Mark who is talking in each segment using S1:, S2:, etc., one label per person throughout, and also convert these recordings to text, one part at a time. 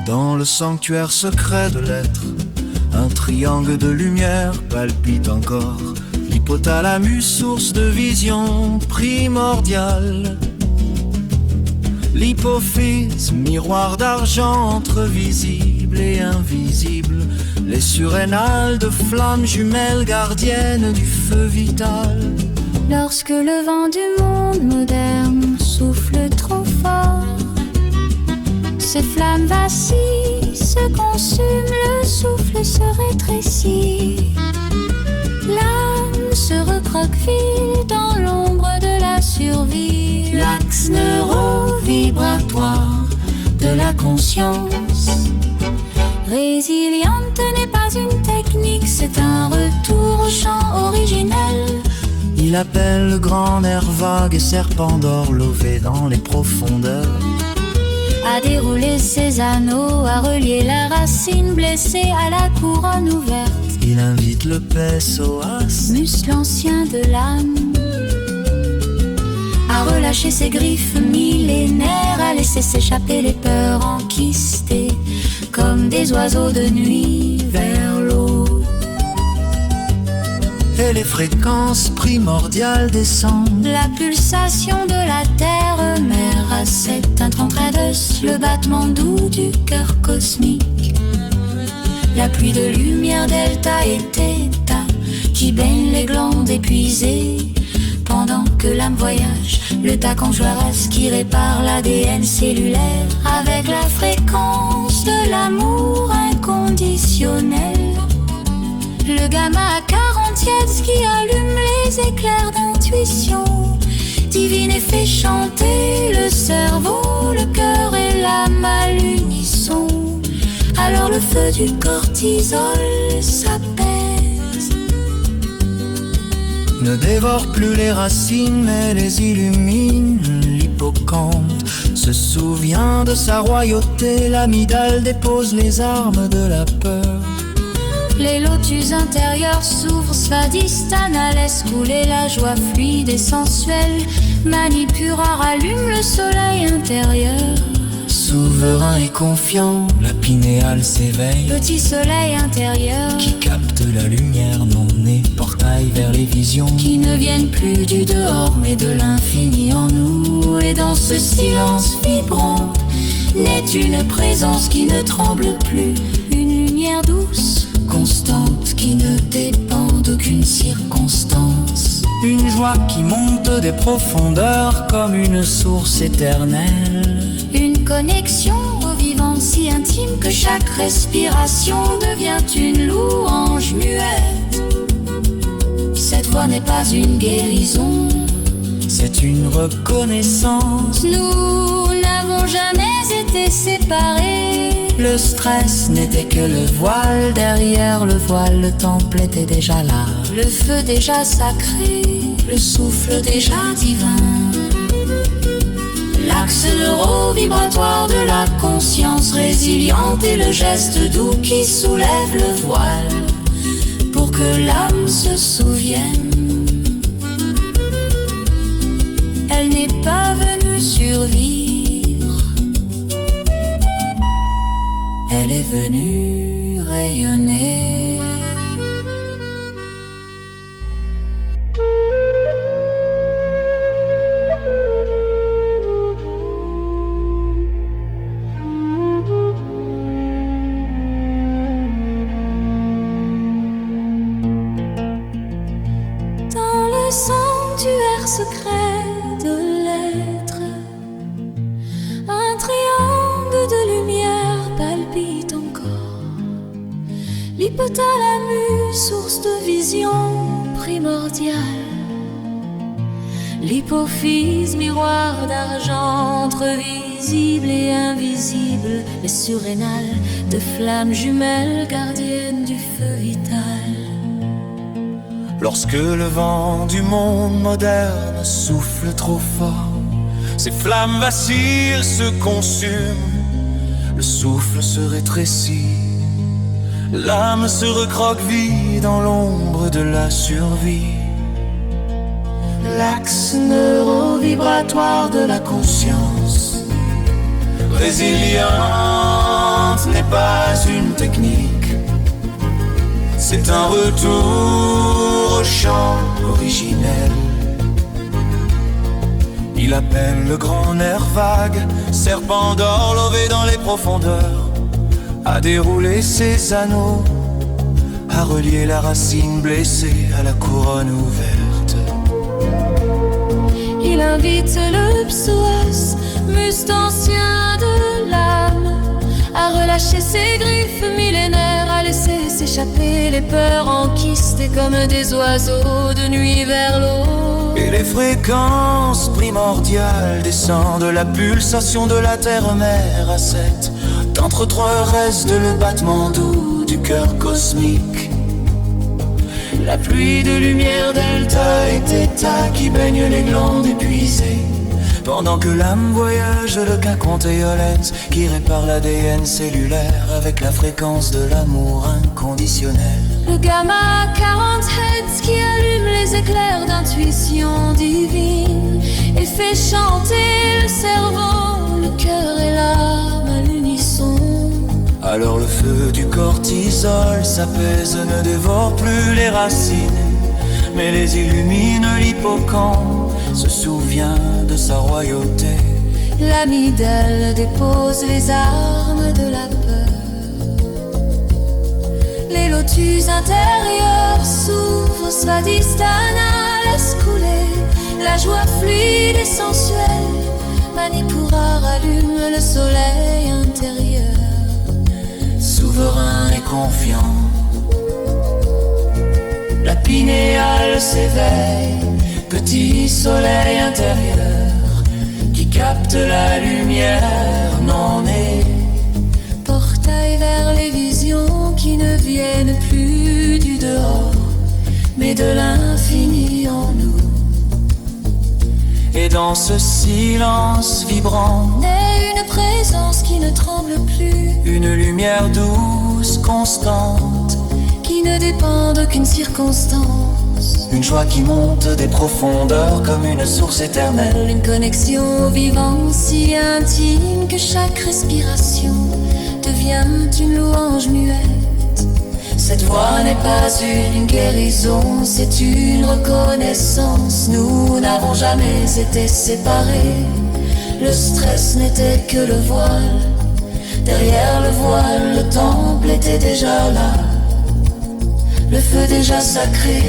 S1: Dans le sanctuaire secret de l'être, un triangle de lumière palpite encore. L'hypothalamus, source de vision primordiale. L'hypophyse, miroir d'argent entre visible et invisible. Les surrénales de flammes jumelles gardiennes du feu vital.
S2: Lorsque le vent du monde moderne souffle trop fort, ces flammes vacillent, se consument, le souffle se rétrécit. L'âme se recroqueville dans l'ombre de la survie. L'axe neuro-vibratoire de la conscience résiliente n'est pas une technique, c'est un retour au chant originel.
S1: Il appelle le grand nerf vague et serpent d'or lové dans les profondeurs.
S2: À dérouler ses anneaux, à relier la racine blessée à la couronne ouverte.
S1: Il invite le PSOAS,
S2: muscle ancien de l'âme, à relâcher ses griffes millénaires, à laisser s'échapper les peurs enquistées, comme des oiseaux de nuit vers l'eau.
S1: Et les fréquences primordiales descendent.
S2: La pulsation de la terre-mère à cet intrantradus, le battement doux du cœur cosmique. La pluie de lumière delta et theta qui baigne les glandes épuisées. Pendant que l'âme voyage, le taconjoaras qui répare l'ADN cellulaire avec la fréquence de l'amour inconditionnel. Le gamma à 40 Hz qui allume les éclairs d'intuition divine et fait chanter le cerveau, le cœur et l'âme à l'unisson. Alors le feu du cortisol s'apaise.
S1: Ne dévore plus les racines mais les illumine. L'hippocampe se souvient de sa royauté. L'amygdale dépose les armes de la peur.
S2: Les lotus intérieurs s'ouvrent, Svadhisthana laisse couler la joie fluide et sensuelle. Manipura rallume le soleil intérieur.
S1: Souverain et confiant, la pinéale s'éveille.
S2: Petit soleil intérieur
S1: qui capte la lumière non née, portail vers les visions
S2: qui ne viennent plus du dehors mais de l'infini en nous. Et dans ce silence vibrant naît une présence qui ne tremble plus, une lumière douce constante qui ne dépend d'aucune circonstance.
S1: Une joie qui monte des profondeurs comme une source éternelle.
S2: Une connexion au vivant si intime que chaque respiration devient une louange muette. Cette voix n'est pas une guérison,
S1: c'est une reconnaissance.
S2: Nous n'avons jamais été séparés.
S1: Le stress n'était que le voile, derrière le voile le temple était déjà là.
S2: Le feu déjà sacré, le souffle déjà divin. L'axe neuro-vibratoire de la conscience résiliente et le geste doux qui soulève le voile pour que l'âme se souvienne. Elle n'est pas venue survivre, elle est venue rayonner. Le sanctuaire secret de l'être, un triangle de lumière palpite encore. L'hypothalamus, source de vision primordiale. L'hypophyse, miroir d'argent entre visible et invisible. Les surrénales de flammes jumelles gardiennes du feu vital.
S1: Lorsque le vent du monde moderne souffle trop fort, ces flammes vacillent, se consument, le souffle se rétrécit, l'âme se recroqueville vit dans l'ombre de la survie. L'axe neurovibratoire de la conscience résiliente n'est pas une technique, c'est un retour au chant originel. Il appelle le grand nerf vague, serpent d'or lové dans les profondeurs, à dérouler ses anneaux, à relier la racine blessée à la couronne ouverte.
S2: Il invite le psoas, muscle ancien de l'âme, à relâcher ses griffes millénaires, à laisser s'échapper les peurs enquistées comme des oiseaux de nuit vers l'eau.
S1: Et les fréquences primordiales descendent, la pulsation de la terre-mère à 7, d'entre trois restes le battement doux du cœur cosmique. La pluie de lumière delta et theta qui baigne les glandes épuisées, pendant que l'âme voyage le quinconte et Yolette qui répare l'ADN cellulaire avec la fréquence de l'amour inconditionnel.
S2: Le gamma 40 Hz qui allume les éclairs d'intuition divine et fait chanter le cerveau, le cœur et l'âme à l'unisson.
S1: Alors le feu du cortisol s'apaise, ne dévore plus les racines, mais les illumine. L'hippocampe se souvient de sa royauté.
S2: L'amygdale dépose les armes de la peur. Les lotus intérieurs s'ouvrent, Svadhisthana laisse couler la joie fluide et sensuelle. Manipura rallume le soleil intérieur.
S1: Souverain et confiant, la pinéale s'éveille, petit soleil intérieur qui capte la lumière non née.
S2: Portail vers les visions qui ne viennent plus du dehors, mais de l'infini en nous.
S1: Et dans ce silence vibrant
S2: naît une présence qui ne tremble plus,
S1: une lumière douce, constante,
S2: qui ne dépend d'aucune circonstance.
S1: Une joie qui monte des profondeurs comme une source éternelle.
S2: Une connexion au vivant si intime que chaque respiration devient une louange muette. Cette voix n'est pas une guérison, c'est une reconnaissance. Nous n'avons jamais été séparés, le stress n'était que le voile. Derrière le voile, le temple était déjà là, le feu déjà sacré,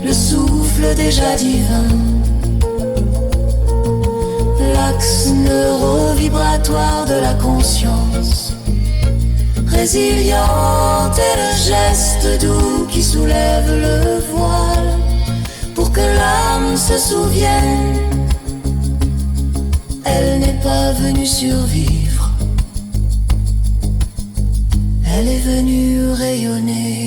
S2: le souffle déjà divin. L'axe neurovibratoire de la conscience résiliente est le geste doux qui soulève le voile pour que l'âme se souvienne. Elle n'est pas venue survivre, elle est venue rayonner.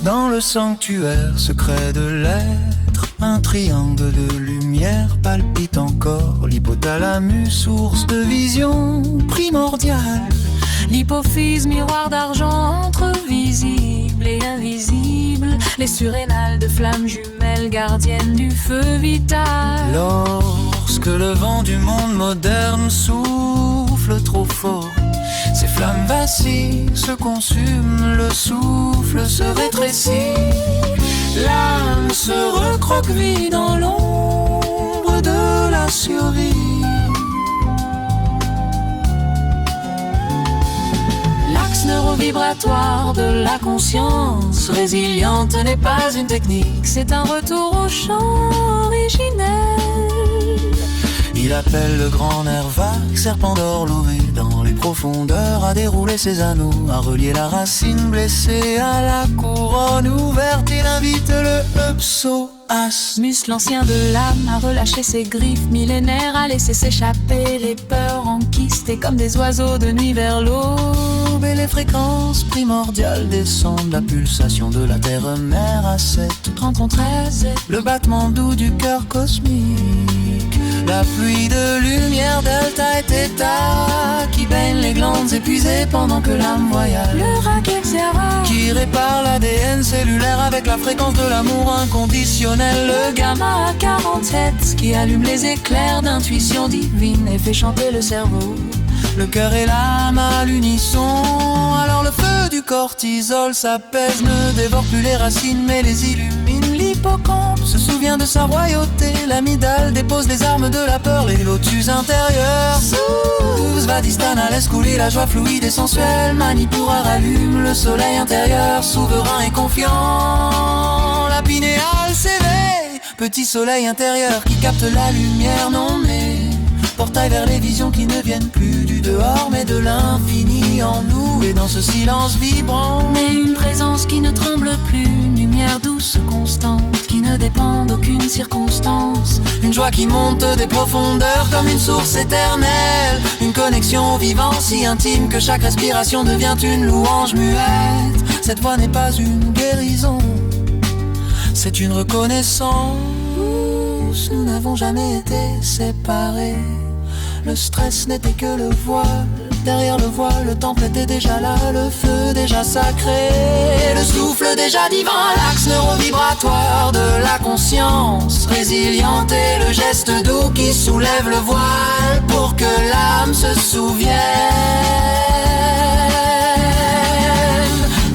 S1: Dans le sanctuaire secret de l'être, un triangle de lumière palpite encore. L'hypothalamus, source de vision primordiale.
S2: L'hypophyse, miroir d'argent entre visible et invisible. Les surrénales de flammes jumelles, gardiennes du feu vital.
S1: Lorsque le vent du monde moderne souffle trop fort, ces flammes vacillent, se consument, le souffle se rétrécit. L'âme se recroqueville dans l'ombre de la survie.
S2: L'axe neurovibratoire de la conscience résiliente n'est pas une technique, c'est un retour au chant originel.
S1: Il appelle le grand nerf vague, serpent d'or lové dans les profondeurs, à dérouler ses anneaux, à relier la racine blessée à la couronne ouverte. Il invite le psoas,
S2: muscle ancien de l'âme, à relâcher ses griffes millénaires, à laisser s'échapper les peurs enquistées comme des oiseaux de nuit vers l'aube.
S1: Et les fréquences primordiales descendent, la pulsation de la terre-mère à 7,13, le battement doux du cœur cosmique, la pluie de lumière delta et theta qui baigne les glandes épuisées pendant que l'âme voyage.
S2: Le racket Sierra
S1: qui répare l'ADN cellulaire avec la fréquence de l'amour inconditionnel.
S2: Le gamma à 47 qui allume les éclairs d'intuition divine et fait chanter le cerveau.
S1: Le cœur et l'âme à l'unisson. Alors le feu du cortisol s'apaise, ne dévore plus les racines mais les illumine. L'hippocampe se souvient de sa royauté, l'amygdale dépose les armes de la peur, les lotus intérieurs s'ouvrent. Svadhisthana laisse couler la joie fluide et sensuelle. Manipura rallume le soleil intérieur, souverain et confiant. La pinéale s'éveille, petit soleil intérieur qui capte la lumière nommée. Portail vers les visions qui ne viennent plus du dehors mais de l'infini en nous. Et dans ce silence vibrant,
S2: mais une présence qui ne tremble plus, une lumière douce constante qui ne dépend d'aucune circonstance.
S1: Une joie qui monte des profondeurs comme une source éternelle. Une connexion au vivant si intime que chaque respiration devient une louange muette. Cette voix n'est pas une guérison, c'est une reconnaissance. Nous n'avons jamais été séparés. Le stress n'était que le voile. Derrière le voile, le temple était déjà là, le feu déjà sacré, le souffle déjà divin, l'axe neurovibratoire de la conscience résiliente et le geste doux qui soulève le voile pour que l'âme se souvienne.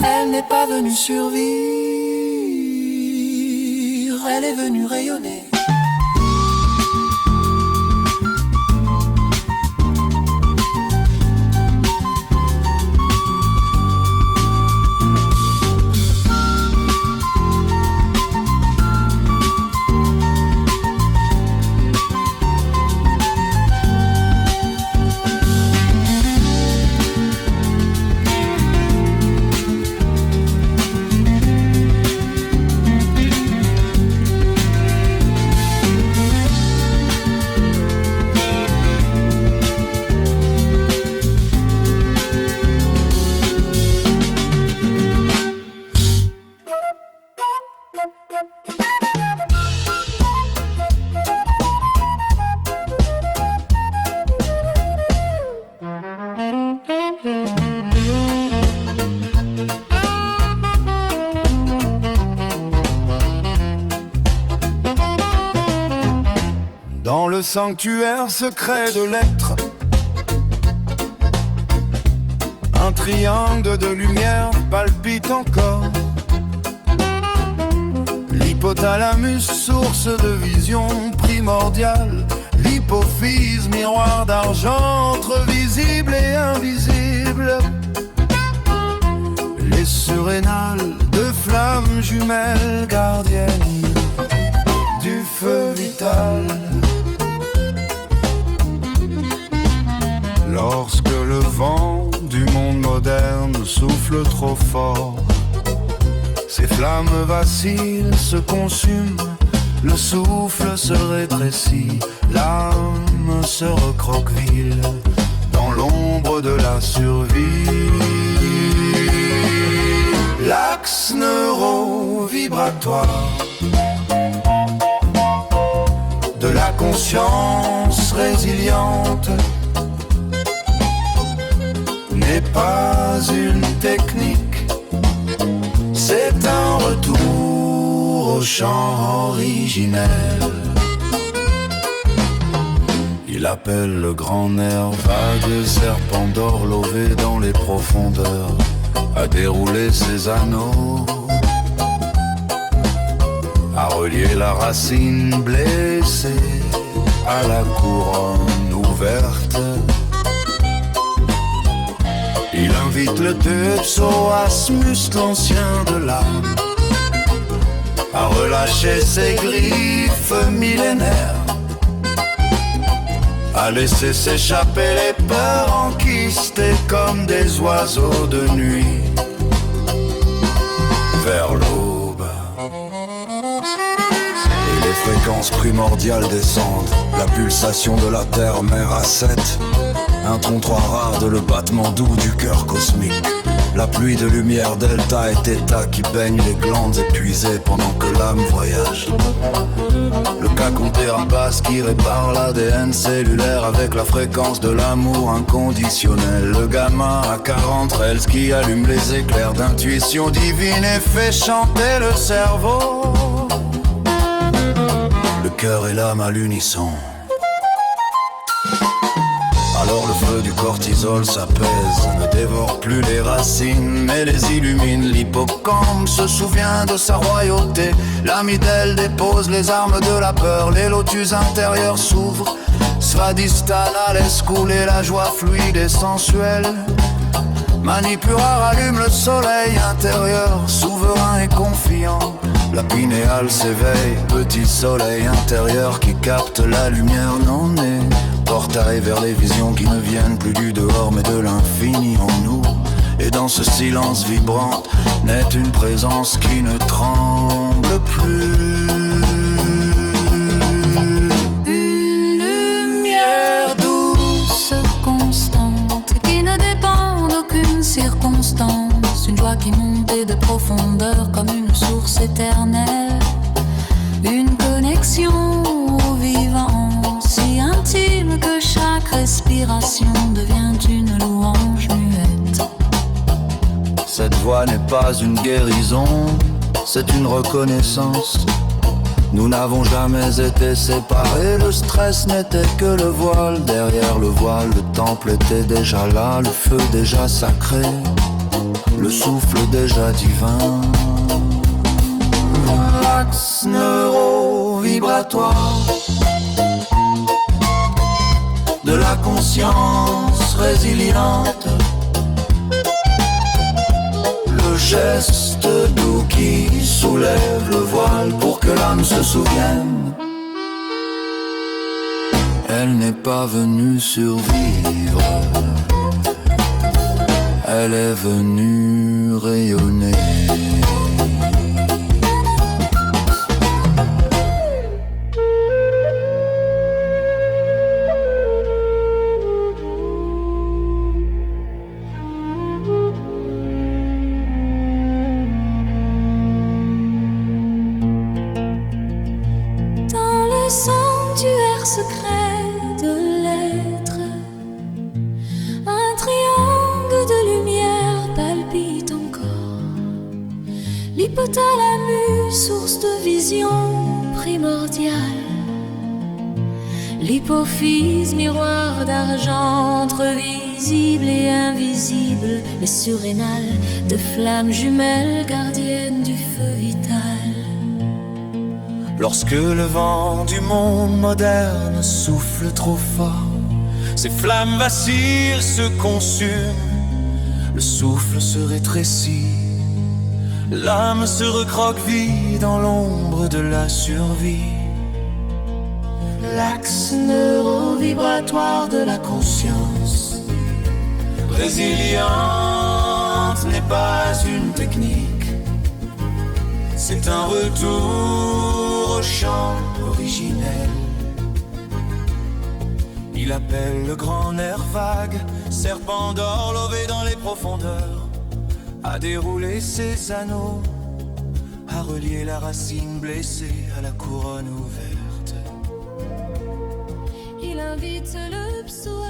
S1: Elle n'est pas venue survivre, elle est venue rayonner.
S3: Dans le sanctuaire secret de l'être, un triangle de lumière palpite encore. L'hypothalamus, source de vision primordiale. L'hypophyse, miroir d'argent entre visible et invisible. Les surrénales, de flammes jumelles gardiennes du feu vital. Lorsque le vent du monde moderne souffle trop fort, ces flammes vacillent, se consument, le souffle se rétrécit, l'âme se recroqueville dans l'ombre de la survie. L'axe neurovibratoire de la conscience résiliente n'est pas une technique, c'est un retour au chant originel. Il appelle le grand nerf vague, serpent d'or lové dans les profondeurs, à dérouler ses anneaux, à relier la racine blessée à la couronne ouverte. Il invite le psoas, muscle ancien de l'âme, à relâcher ses griffes millénaires, à laisser s'échapper les peurs enquistées comme des oiseaux de nuit vers l'aube. Et les fréquences primordiales descendent, la pulsation de la terre-mère à 7, un tron 3 rare de le battement doux du cœur cosmique. La pluie de lumière delta et theta qui baigne les glandes épuisées pendant que l'âme voyage. Le cacon thérapase qui répare l'ADN cellulaire avec la fréquence de l'amour inconditionnel. Le gamin à 40 rails qui allume les éclairs d'intuition divine et fait chanter le cerveau. Le cœur et l'âme à l'unisson. Alors le feu du cortisol s'apaise, ne dévore plus les racines, mais les illumine. L'hippocampe se souvient de sa royauté. L'amygdale dépose les armes de la peur. Les lotus intérieurs s'ouvrent. Svadhisthana laisse couler la joie fluide et sensuelle. Manipura rallume le soleil intérieur, souverain et confiant. La pinéale s'éveille, petit soleil intérieur qui capte la lumière non née. Portail vers les visions qui ne viennent plus du dehors mais de l'infini en nous. Et dans ce silence vibrant naît une présence qui ne tremble plus.
S2: Une lumière douce, constante, qui ne dépend d'aucune circonstance. Une joie qui montait de profondeur comme une source éternelle. Une connexion au vivant, si intime que chaque respiration devient une louange muette.
S3: Cette voix n'est pas une guérison, c'est une reconnaissance. Nous n'avons jamais été séparés, le stress n'était que le voile. Derrière le voile, le temple était déjà là, le feu déjà sacré, le souffle déjà divin. L'axe neuro-vibratoire de la conscience résiliente, le geste doux qui soulève le voile pour que l'âme se souvienne. Elle n'est pas venue survivre, elle est venue rayonner.
S2: Sanctuaire secret de l'être, un triangle de lumière palpite encore. L'hypothalamus, source de vision primordiale. L'hypophyse, miroir d'argent entre visible et invisible. Les surrénales de flammes jumelles gardiennes du feu vital.
S1: Lorsque le vent du monde moderne souffle trop fort, ces flammes vacillent, se consument, le souffle se rétrécit, l'âme se recroqueville dans l'ombre de la survie. L'axe neuro-vibratoire de la conscience résiliente n'est pas une technique, c'est un retour au chant originel. Il appelle le grand nerf vague, serpent d'or lové dans les profondeurs, à dérouler ses anneaux, à relier la racine blessée à la couronne ouverte.
S2: Il invite le psaume